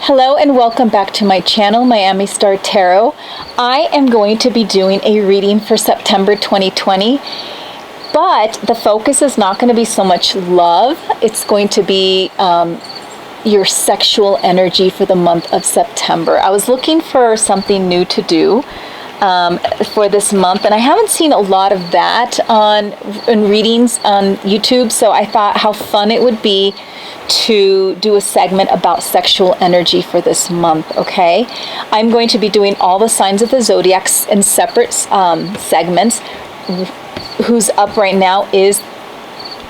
Hello and welcome back to my channel, Miami Star Tarot. I am going to be doing a reading for September 2020, but the focus is not going to be so much love. It's going to be your sexual energy for the month of September. I was looking for something new to do for this month, and I haven't seen a lot of that in readings on YouTube, so I thought how fun it would be to do a segment about sexual energy for this month. Okay, I'm going to be doing all the signs of the zodiac in separate segments. Who's up right now is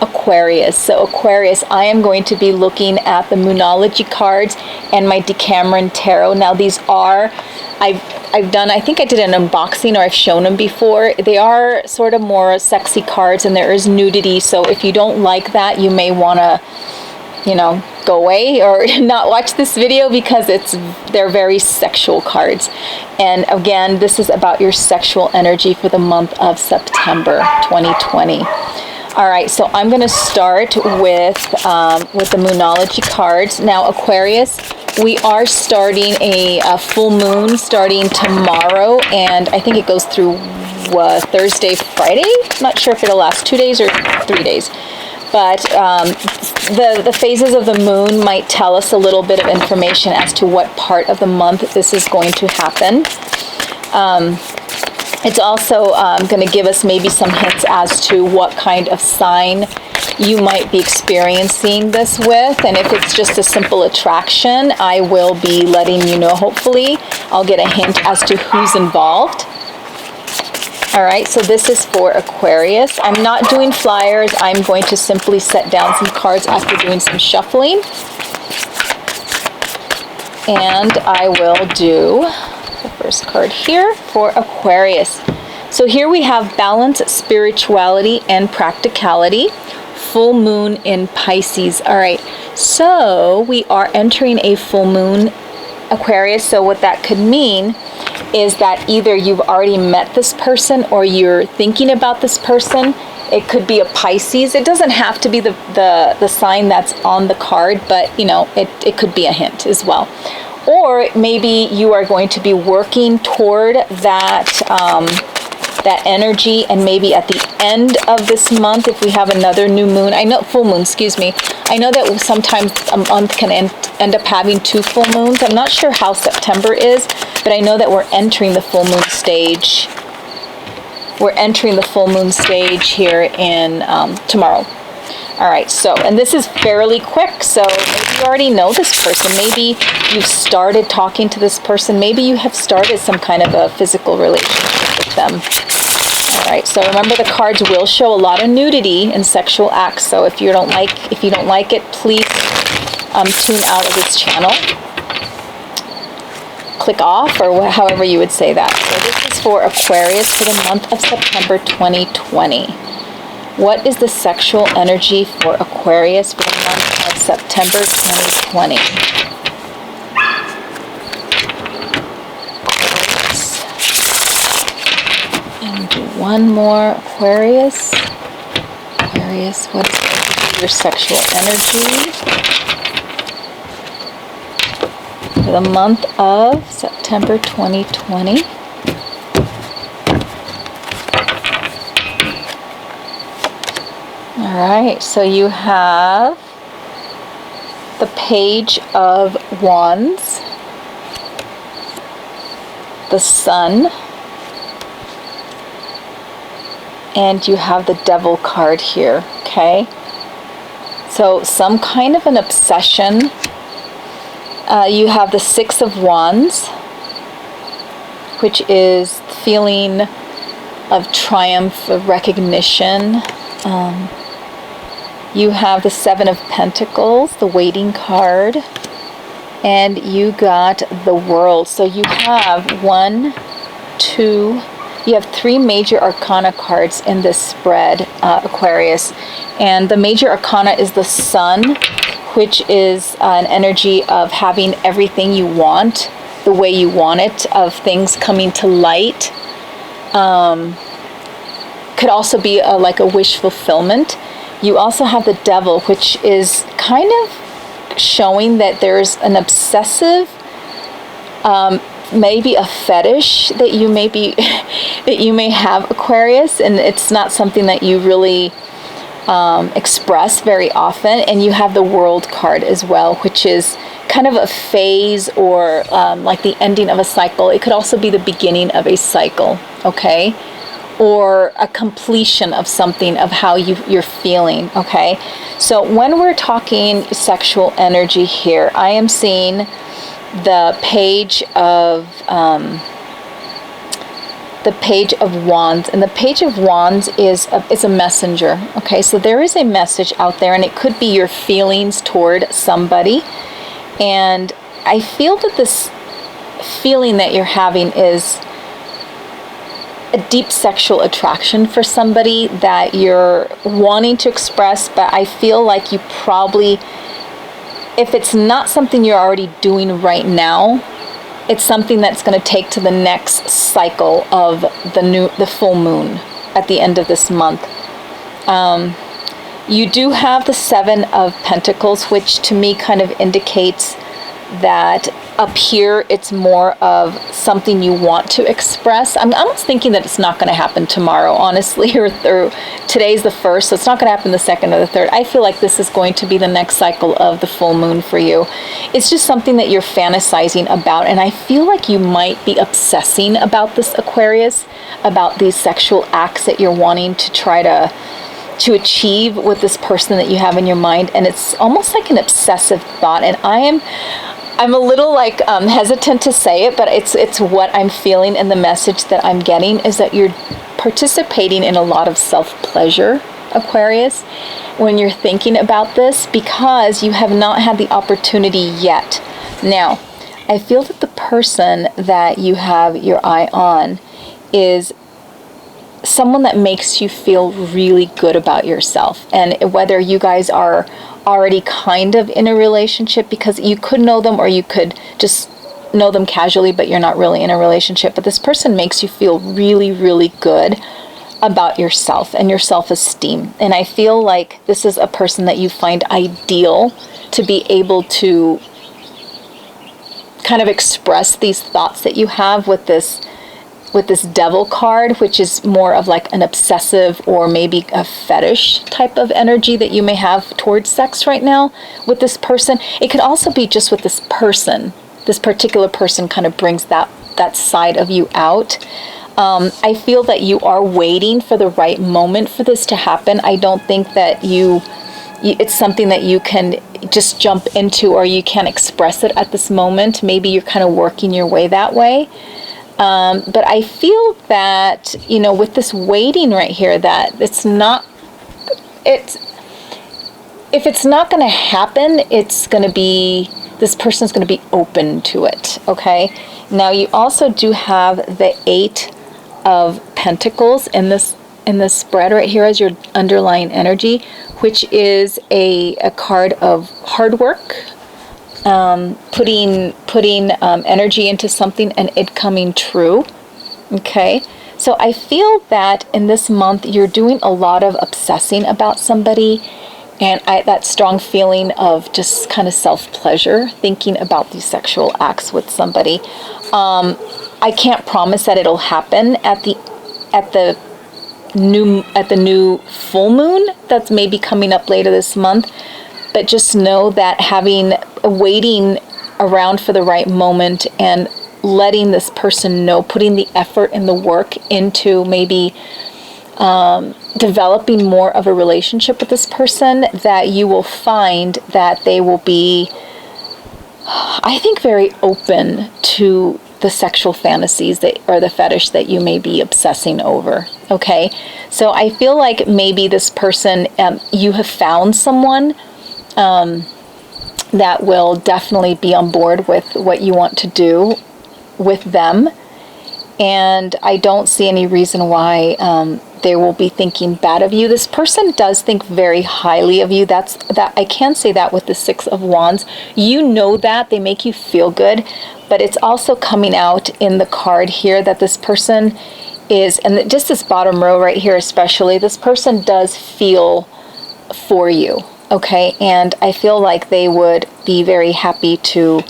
Aquarius. So Aquarius, I am going to be looking at the Moonology cards and my Decameron Tarot. Now these are, I've done, I think I did an unboxing or I've shown them before. They are sort of more sexy cards and there is nudity. So if you don't like that, you may want to, go away or not watch this video because they're very sexual cards. And again, this is about your sexual energy for the month of September 2020. All right, so I'm going to start with the Moonology cards. Now, Aquarius, we are starting a full moon starting tomorrow, and I think it goes through Thursday, Friday. I'm not sure if it'll last 2 days or 3 days. But the phases of the moon might tell us a little bit of information as to what part of the month this is going to happen. It's also going to give us maybe some hints as to what kind of sign you might be experiencing this with. And if it's just a simple attraction, I will be letting you know. Hopefully, I'll get a hint as to who's involved. All right, so this is for Aquarius. I'm not doing flyers. I'm going to simply set down some cards after doing some shuffling. And I will do the first card here for Aquarius. So here we have balance, spirituality, and practicality. Full moon in Pisces. All right, so we are entering a full moon, Aquarius. So what that could mean is that either you've already met this person or you're thinking about this person. It could be a Pisces. It doesn't have to be the sign that's on the card, but it could be a hint as well. Or maybe you are going to be working toward that energy, and maybe at the end of this month, if we have another new moon, full moon, excuse me. I know that sometimes a month can end up having 2 full moons. I'm not sure how September is, but I know that we're entering the full moon stage. We're entering the full moon stage here in tomorrow. All right, so, and this is fairly quick, so maybe you already know this person. Maybe you've started talking to this person. Maybe you have started some kind of a physical relationship with them. All right, so remember the cards will show a lot of nudity and sexual acts. So if you don't like it, please tune out of this channel. Click off, or however you would say that. So this is for Aquarius for the month of September 2020. What is the sexual energy for Aquarius for the month of September 2020? And do one more, Aquarius. Aquarius, what is your sexual energy for the month of September 2020? All right, so you have the Page of Wands, the Sun, and you have the Devil card here, okay? So some kind of an obsession. You have the Six of Wands, which is feeling of triumph, of recognition. You have the Seven of Pentacles, the Waiting card, and you got the World. So you have you have 3 major arcana cards in this spread, Aquarius. And the major arcana is the Sun, which is an energy of having everything you want, the way you want it, of things coming to light. Could also be like a wish fulfillment. You also have the Devil, which is kind of showing that there's an obsessive, maybe a fetish that you may be that you may have, Aquarius, and it's not something that you really express very often. And you have the World card as well, which is kind of a phase, or like the ending of a cycle. It could also be the beginning of a cycle, okay, or a completion of something, of how you're feeling, okay. So when we're talking sexual energy here, I am seeing the Page of Wands, and the Page of Wands is a messenger. Okay, so there is a message out there, and it could be your feelings toward somebody. And I feel that this feeling that you're having is a deep sexual attraction for somebody that you're wanting to express, but I feel like you probably, if it's not something you're already doing right now, it's something that's going to take to the next cycle of the full moon at the end of this month. You do have the Seven of Pentacles, which to me kind of indicates that up here it's more of something you want to express. I'm almost thinking that it's not going to happen tomorrow, honestly, or today's the 1st, so it's not going to happen the 2nd or the 3rd. I feel like this is going to be the next cycle of the full moon for you. It's just something that you're fantasizing about, and I feel like you might be obsessing about this, Aquarius, about these sexual acts that you're wanting to try to achieve with this person that you have in your mind. And it's almost like an obsessive thought, and I'm a little like hesitant to say it, but it's what I'm feeling, and the message that I'm getting is that you're participating in a lot of self-pleasure, Aquarius, when you're thinking about this, because you have not had the opportunity yet. Now, I feel that the person that you have your eye on is someone that makes you feel really good about yourself. And whether you guys are already kind of in a relationship, because you could know them, or you could just know them casually, but you're not really in a relationship. But this person makes you feel really, really good about yourself and your self-esteem. And I feel like this is a person that you find ideal to be able to kind of express these thoughts that you have with this Devil card, which is more of like an obsessive or maybe a fetish type of energy that you may have towards sex right now with this person. It could also be just with this person. This particular person kind of brings that side of you out. I feel that you are waiting for the right moment for this to happen. I don't think that it's something that you can just jump into, or you can't express it at this moment. Maybe you're kind of working your way that way. But I feel that, with this waiting right here, that if it's not going to happen, this person's going to be open to it, okay? Now, you also do have the 8 of Pentacles in this spread right here as your underlying energy, which is a card of hard work, putting energy into something and it coming true. Okay, so I feel that in this month you're doing a lot of obsessing about somebody, and that strong feeling of just kind of self-pleasure, thinking about these sexual acts with somebody. I can't promise that it'll happen at the new full moon that's maybe coming up later this month. But just know that waiting around for the right moment and letting this person know, putting the effort and the work into maybe developing more of a relationship with this person, that you will find that they will be, I think, very open to the sexual fantasies or the fetish that you may be obsessing over. Okay, so I feel like maybe this person, you have found someone that will definitely be on board with what you want to do with them. And I don't see any reason why they will be thinking bad of you. This person does think very highly of you. That I can say that with the 6 of Wands. You know that. They make you feel good. But it's also coming out in the card here that this person is, and just this bottom row right here especially, this person does feel for you. Okay, and I feel like they would be very happy to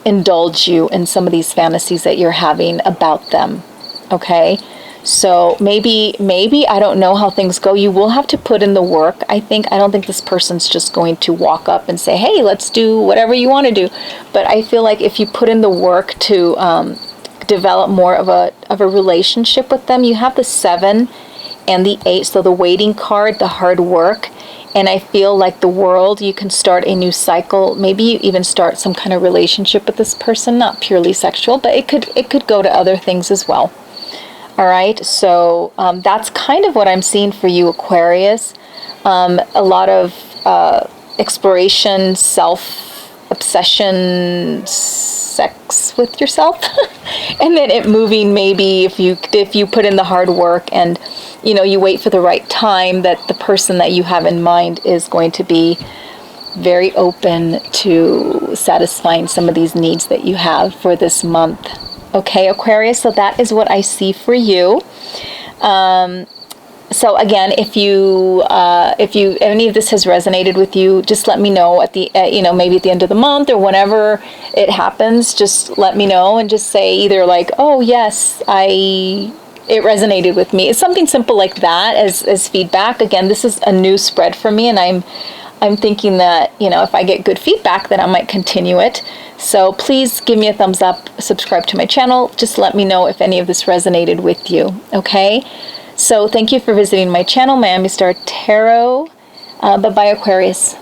indulge you in some of these fantasies that you're having about them. Okay, so maybe I don't know how things go. You will have to put in the work. I don't think this person's just going to walk up and say, hey, let's do whatever you want to do. But I feel like if you put in the work to develop more of a relationship with them, you have the 7 and the 8, so the waiting card, the hard work. And I feel like the world, you can start a new cycle. Maybe you even start some kind of relationship with this person, not purely sexual, but it could go to other things as well. All right, so that's kind of what I'm seeing for you, Aquarius. A lot of exploration, self-obsession, sex with yourself, and then it moving. Maybe if you put in the hard work and you wait for the right time, that the person that you have in mind is going to be very open to satisfying some of these needs that you have for this month. Okay, Aquarius, so that is what I see for you. So again, if any of this has resonated with you, just let me know at the maybe at the end of the month or whenever it happens. Just let me know and just say either like, oh yes, it resonated with me. It's something simple like that as feedback. Again, this is a new spread for me, and I'm thinking that if I get good feedback, then I might continue it. So please give me a thumbs up, subscribe to my channel. Just let me know if any of this resonated with you. Okay. So thank you for visiting my channel, Miami Star Tarot. Bye-bye, Aquarius.